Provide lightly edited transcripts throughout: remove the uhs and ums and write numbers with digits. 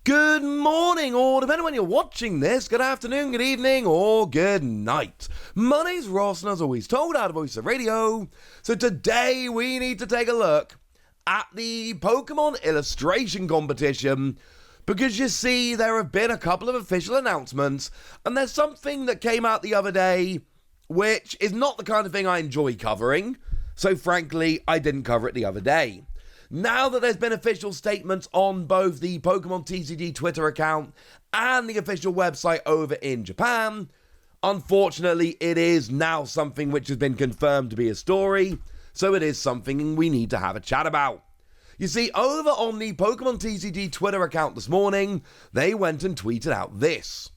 Good morning, or depending on when you're watching this, good afternoon, good evening, or good night. My name's Ross, and as always, told out of Voice of Radio. So today we need to take a look at the Pokémon Illustration competition, because you see, there have been a couple of official announcements, and there's something that came out the other day, which is not the kind of thing I enjoy covering, so frankly, I didn't cover it the other day. Now that there's been official statements on both the Pokémon TCG Twitter account and the official website over in Japan, unfortunately it is now something which has been confirmed to be a story, so it is something we need to have a chat about. You see, over on the Pokémon TCG Twitter account this morning, they went and tweeted out this.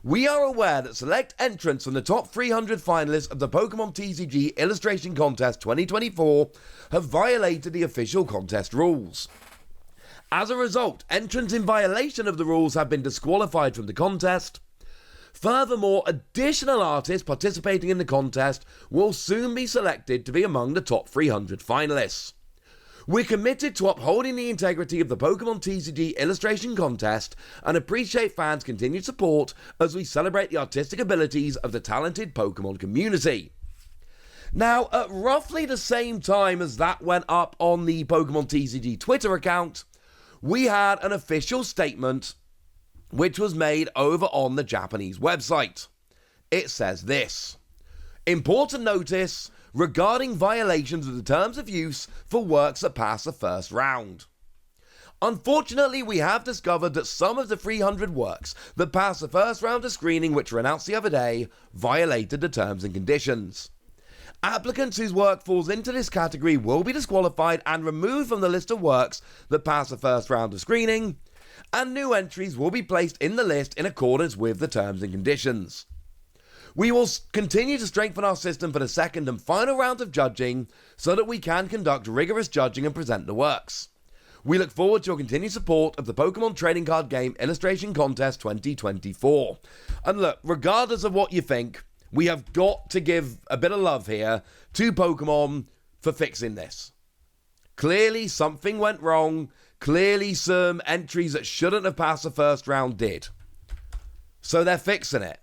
We are aware that select entrants from the top 300 finalists of the Pokémon TCG Illustration Contest 2024 have violated the official contest rules. As a result, entrants in violation of the rules have been disqualified from the contest. Furthermore, additional artists participating in the contest will soon be selected to be among the top 300 finalists. We're committed to upholding the integrity of the Pokémon TCG Illustration Contest and appreciate fans' continued support as we celebrate the artistic abilities of the talented Pokémon community. Now, at roughly the same time as that went up on the Pokémon TCG Twitter account, we had an official statement which was made over on the Japanese website. It says this: important notice regarding violations of the terms of use for works that pass the first round. Unfortunately, we have discovered that some of the 300 works that passed the first round of screening, which were announced the other day, violated the terms and conditions. Applicants whose work falls into this category will be disqualified and removed from the list of works that pass the first round of screening, and new entries will be placed in the list in accordance with the terms and conditions. We will continue to strengthen our system for the second and final round of judging so that we can conduct rigorous judging and present the works. We look forward to your continued support of the Pokemon Trading Card Game Illustration Contest 2024. And look, regardless of what you think, we have got to give a bit of love here to Pokemon for fixing this. Clearly something went wrong. Clearly some entries that shouldn't have passed the first round did. So they're fixing it.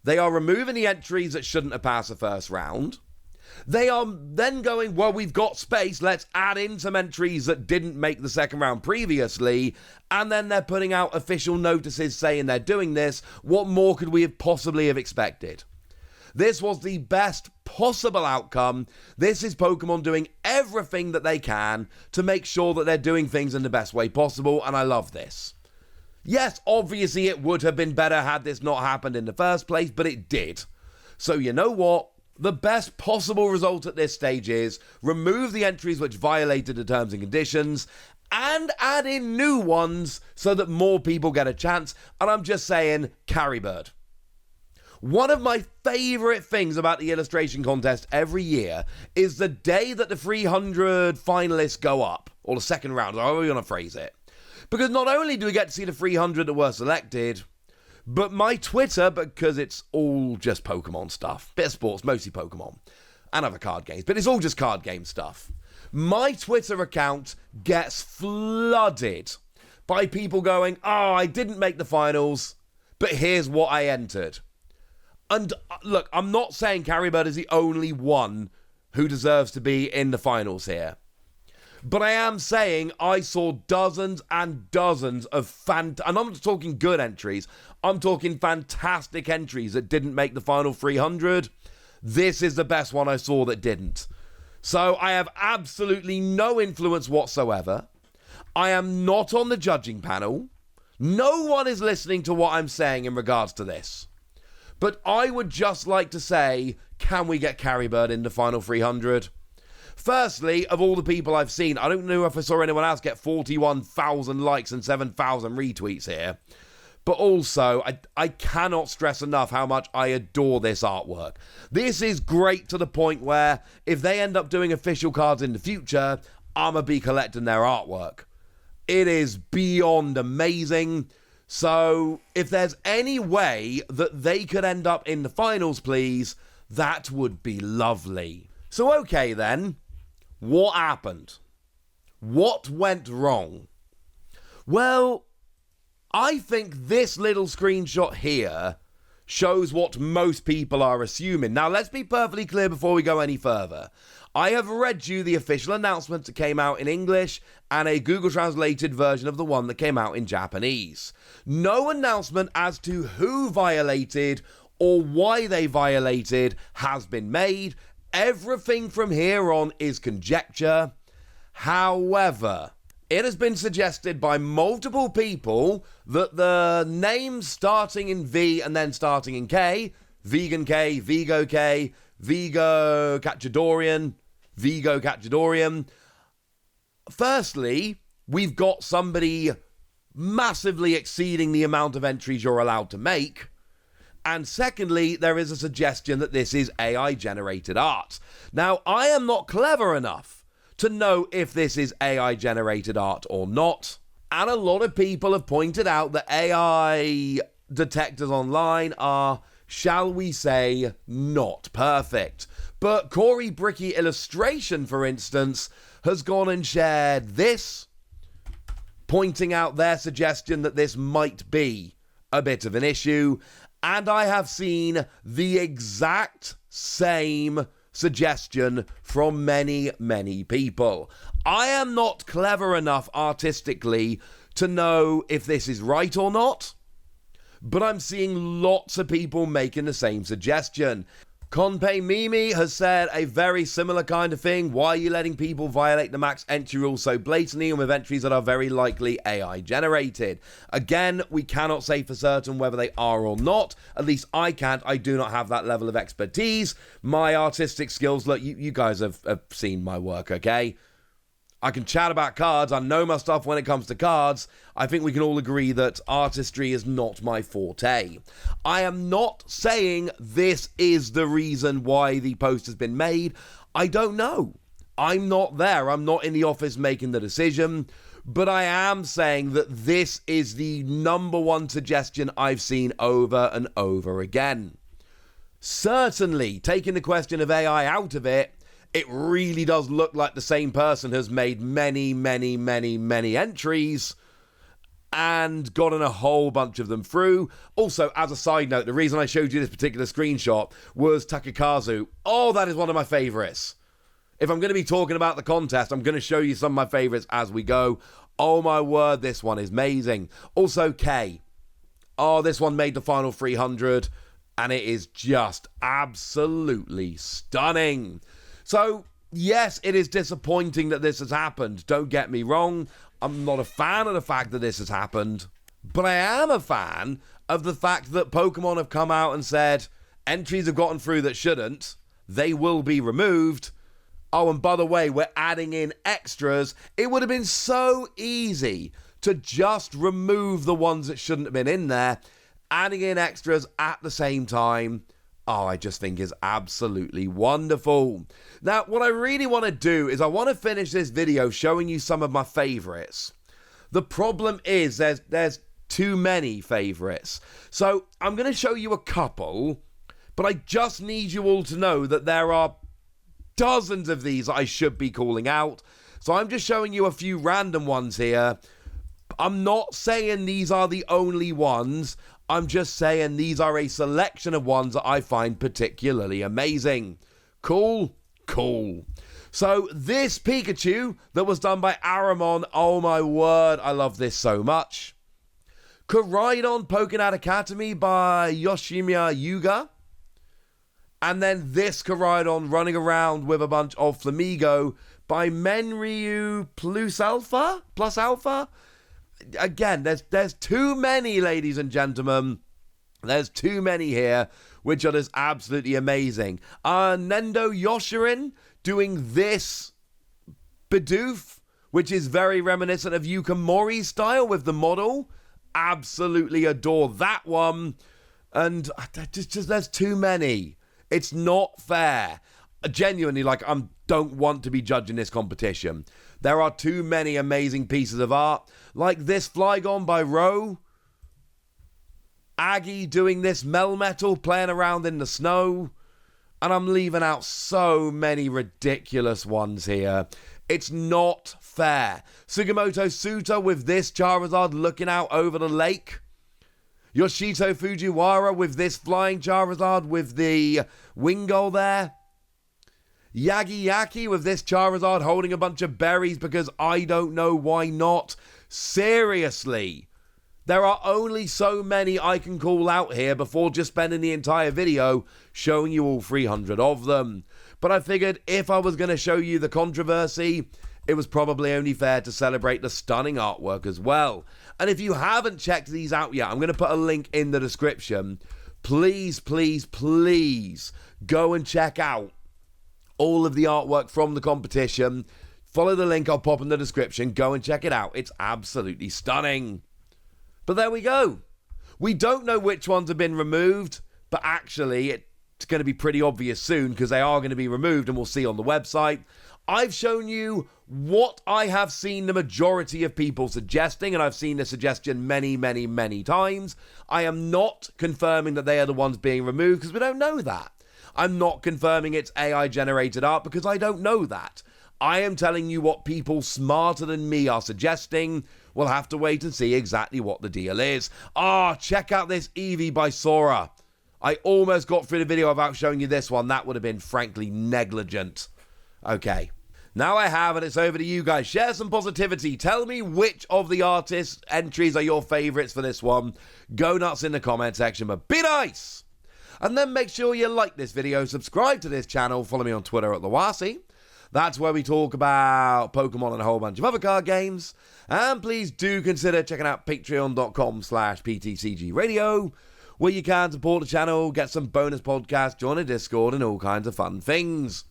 They are removing the entries that shouldn't have passed the first round. They are then going, well, we've got space, let's add in some entries that didn't make the second round previously, and then they're putting out official notices saying they're doing this. What more could we have possibly have expected? This was the best possible outcome. This is Pokemon doing everything that they can to make sure that they're doing things in the best way possible, and I love this. Yes, obviously it would have been better had this not happened in the first place, but it did. So you know what? The best possible result at this stage is remove the entries which violated the terms and conditions and add in new ones so that more people get a chance. And I'm just saying, Carrybird. One of my favourite things about the illustration contest every year is the day that the 300 finalists go up, or the second round, however you want to phrase it. Because not only do we get to see the 300 that were selected, but my Twitter, because it's all just Pokemon stuff, bit of sports, mostly Pokemon, and other card games, but it's all just card game stuff. My Twitter account gets flooded by people going, oh, I didn't make the finals, but here's what I entered. And look, I'm not saying Carrybird is the only one who deserves to be in the finals here. But I am saying I saw dozens and dozens of and I'm not talking good entries, I'm talking fantastic entries that didn't make the final 300. This is the best one I saw that didn't. So I have absolutely no influence whatsoever. I am not on the judging panel. No one is listening to what I'm saying in regards to this. But I would just like to say, can we get Carrybird in the final 300? Firstly, of all the people I've seen, I don't know if I saw anyone else get 41,000 likes and 7,000 retweets here. But also, I cannot stress enough how much I adore this artwork. This is great to the point where if they end up doing official cards in the future, I'm going to be collecting their artwork. It is beyond amazing. So if there's any way that they could end up in the finals, please, that would be lovely. So okay then, what happened? What went wrong? Well, I think this little screenshot here shows what most people are assuming. Now, let's be perfectly clear before we go any further. I have read you the official announcement that came out in English and a Google translated version of the one that came out in Japanese. No announcement as to who violated or why they violated has been made. Everything from here on is conjecture. However, it has been suggested by multiple people that the names starting in V and then starting in K, Vegan K, Vigo K, Vigo Cachadorian, firstly, we've got somebody massively exceeding the amount of entries you're allowed to make. And secondly, there is a suggestion that this is AI-generated art. Now, I am not clever enough to know if this is AI-generated art or not. And a lot of people have pointed out that AI detectors online are, shall we say, not perfect. But Corey Bricky Illustration, for instance, has gone and shared this, pointing out their suggestion that this might be a bit of an issue. And I have seen the exact same suggestion from many, many people. I am not clever enough artistically to know if this is right or not, but I'm seeing lots of people making the same suggestion. Konpei Mimi has said a very similar kind of thing. Why are you letting people violate the max entry rule so blatantly and with entries that are very likely AI generated? Again, we cannot say for certain whether they are or not. At least I can't. I do not have that level of expertise. My artistic skills, look, you guys have seen my work, okay? I can chat about cards. I know my stuff when it comes to cards. I think we can all agree that artistry is not my forte. I am not saying this is the reason why the post has been made. I don't know. I'm not there. I'm not in the office making the decision. But I am saying that this is the number one suggestion I've seen over and over again. Certainly, taking the question of AI out of it, it really does look like the same person has made many, many, many, many entries and gotten a whole bunch of them through. Also, as a side note, the reason I showed you this particular screenshot was Takakazu. Oh, that is one of my favorites. If I'm going to be talking about the contest, I'm going to show you some of my favorites as we go. Oh my word, this one is amazing. Also, K. Oh, this one made the final 300, and it is just absolutely stunning. So, yes, it is disappointing that this has happened. Don't get me wrong. I'm not a fan of the fact that this has happened. But I am a fan of the fact that Pokemon have come out and said entries have gotten through that shouldn't. They will be removed. Oh, and by the way, we're adding in extras. It would have been so easy to just remove the ones that shouldn't have been in there. Adding in extras at the same time. Oh, I just think is absolutely wonderful. Now, what I really want to do is I want to finish this video showing you some of my favorites. The problem is there's too many favorites. So I'm going to show you a couple, but I just need you all to know that there are dozens of these that I should be calling out. So I'm just showing you a few random ones here. I'm not saying these are the only ones. I'm just saying these are a selection of ones that I find particularly amazing. Cool? Cool. So this Pikachu that was done by Aramon, oh my word, I love this so much. Koraidon Pokemon Academy by Yoshimiya Yuga. And then this Koraidon running around with a bunch of Flamigo by Menryu Plus Alpha? Again, there's too many, ladies and gentlemen. There's too many here, which are just absolutely amazing. Nendo Yoshirin doing this Bidoof, which is very reminiscent of Yukimori's style with the model. Absolutely adore that one. And just there's too many. It's not fair. Genuinely, I don't want to be judging this competition. There are too many amazing pieces of art, like this Flygon by Ro. Aggie doing this Melmetal, playing around in the snow. And I'm leaving out so many ridiculous ones here. It's not fair. Sugimoto Suta with this Charizard looking out over the lake. Yoshito Fujiwara with this flying Charizard with the Wingull there. Yagi with this Charizard holding a bunch of berries because I don't know why not. Seriously. There are only so many I can call out here before just spending the entire video showing you all 300 of them. But I figured if I was going to show you the controversy, it was probably only fair to celebrate the stunning artwork as well. And if you haven't checked these out yet, I'm going to put a link in the description. Please, please, please go and check out all of the artwork from the competition. Follow the link I'll pop in the description. Go and check it out. It's absolutely stunning. But there we go. We don't know which ones have been removed, but actually it's going to be pretty obvious soon because they are going to be removed and we'll see on the website. I've shown you what I have seen the majority of people suggesting, and I've seen the suggestion many, many, many times. I am not confirming that they are the ones being removed because we don't know that. I'm not confirming it's AI-generated art because I don't know that. I am telling you what people smarter than me are suggesting. We'll have to wait and see exactly what the deal is. Check out this Eevee by Sora. I almost got through the video without showing you this one. That would have been frankly negligent. Okay. Now I have, and it's over to you guys. Share some positivity. Tell me which of the artists' entries are your favorites for this one. Go nuts in the comment section, but be nice! And then make sure you like this video, subscribe to this channel, follow me on Twitter at Lawasi. That's where we talk about Pokemon and a whole bunch of other card games. And please do consider checking out patreon.com/PTCG Radio, where you can support the channel, get some bonus podcasts, join a Discord, and all kinds of fun things.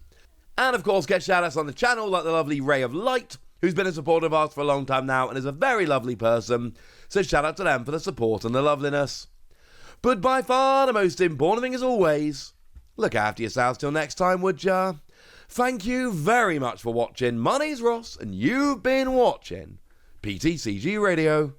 And of course, get shoutouts on the channel like the lovely Ray of Light, who's been a supporter of ours for a long time now and is a very lovely person. So shout out to them for the support and the loveliness. But by far the most important thing as always, look after yourselves till next time, would ya? Thank you very much for watching. My name's Ross, and you've been watching PTCG Radio.